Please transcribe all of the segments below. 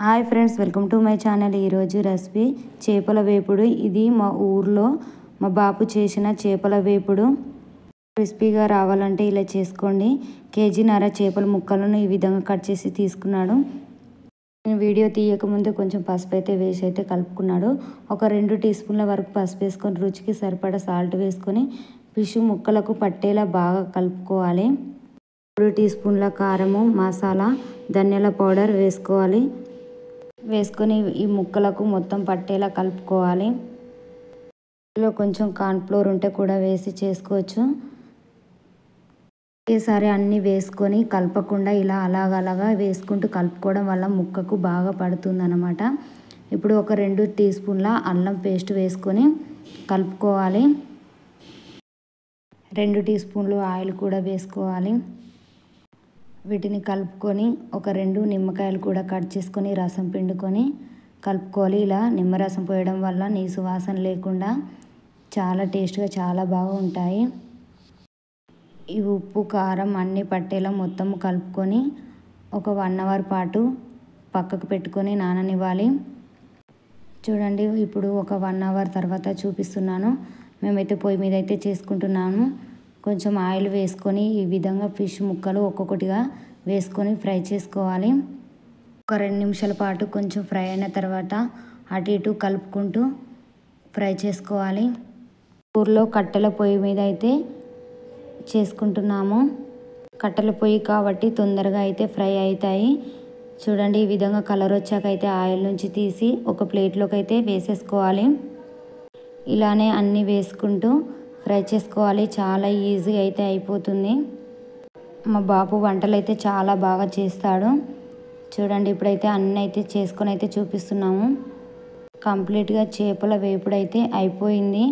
Hi friends, welcome to my channel. ఈరోజు recipe చేపల వేపుడు. ఇది మా ఊర్లో మా బాపు చేసిన చేపల వేపుడు. క్రిస్పీగా రావాలంటే ఇలా చేసుకోండి. కేజీన్నర చేపల ముక్కలను ఈ విధంగా కట్ చేసి తీసుకున్నాడు. నేను వీడియో తీయకముందే కొంచెం పసుపు అయితే వేసి అయితే కలుపుకున్నాడు. ఒక 2 టీ స్పూన్ల వరకు పసుపు వేసుకొని రుచికి సరిపడా సాల్ట్ వేసుకొని ఫిష్ ముక్కలకు పట్టేలా బాగా కలుపుకోవాలి. 3 టీ స్పూన్ల కారము, మసాలా, ధనియాల పౌడర్ వేసుకోవాలి. వేసుకొని ఈ ముక్కలకు మొత్తం పట్టేలా కలుపుకోవాలి. ఇందులో కొంచెం కార్న్ఫ్లోర్ ఉంటే కూడా వేసి చేసుకోవచ్చు. ఒకేసారి అన్నీ వేసుకొని కలపకుండా ఇలా అలాగలాగా వేసుకుంటూ కలుపుకోవడం వల్ల ముక్కకు బాగా పడుతుంది అన్నమాట. ఇప్పుడు ఒక 2 టీ స్పూన్ల అల్లం పేస్ట్ వేసుకొని కలుపుకోవాలి. 2 టీ స్పూన్లు ఆయిల్ కూడా వేసుకోవాలి. వీటిని కలుపుకొని ఒక 2 నిమ్మకాయలు కూడా కట్ చేసుకొని రసం పిండుకొని కలుపుకోవాలి. ఇలా నిమ్మరసం పోయడం వల్ల నీసు వాసన లేకుండా చాలా టేస్ట్గా చాలా బాగా ఉంటాయి. ఈ ఉప్పు కారం అన్నీ పట్టేలా మొత్తం కలుపుకొని ఒక 1 అవర్ పాటు పక్కకు పెట్టుకొని నాననివ్వాలి. చూడండి, ఇప్పుడు ఒక 1 అవర్ తర్వాత చూపిస్తున్నాను. మేమైతే పొయ్యి మీద అయితే చేసుకుంటున్నాము. కొంచెం ఆయిల్ వేసుకొని ఈ విధంగా ఫిష్ ముక్కలు ఒక్కొక్కటిగా వేసుకొని ఫ్రై చేసుకోవాలి. ఒక 2 నిమిషాల పాటు కొంచెం ఫ్రై అయిన తర్వాత అటు ఇటు కలుపుకుంటూ ఫ్రై చేసుకోవాలి. ఊర్లో కట్టెల పొయ్యి మీద అయితే చేసుకుంటున్నాము. కట్టెల పొయ్యి కాబట్టి తొందరగా అయితే ఫ్రై అవుతాయి. చూడండి, ఈ విధంగా కలర్ వచ్చాక అయితే ఆయిల్ నుంచి తీసి ఒక ప్లేట్లోకి అయితే వేసేసుకోవాలి. ఇలానే అన్నీ వేసుకుంటూ ఫ్రై చేసుకోవాలి. చాలా ఈజీగా అయితే అయిపోతుంది. మా బాపు వంటలు అయితే చాలా బాగా చేస్తాడు. చూడండి, ఇప్పుడైతే అన్నీ అయితే చేసుకొని అయితే చూపిస్తున్నాము. కంప్లీట్గా చేపల వేపుడు అయితే అయిపోయింది.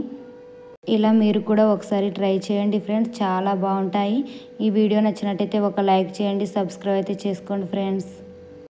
ఇలా మీరు కూడా ఒకసారి ట్రై చేయండి ఫ్రెండ్స్, చాలా బాగుంటాయి. ఈ వీడియో నచ్చినట్టయితే ఒక లైక్ చేయండి, సబ్స్క్రైబ్ అయితే చేసుకోండి ఫ్రెండ్స్.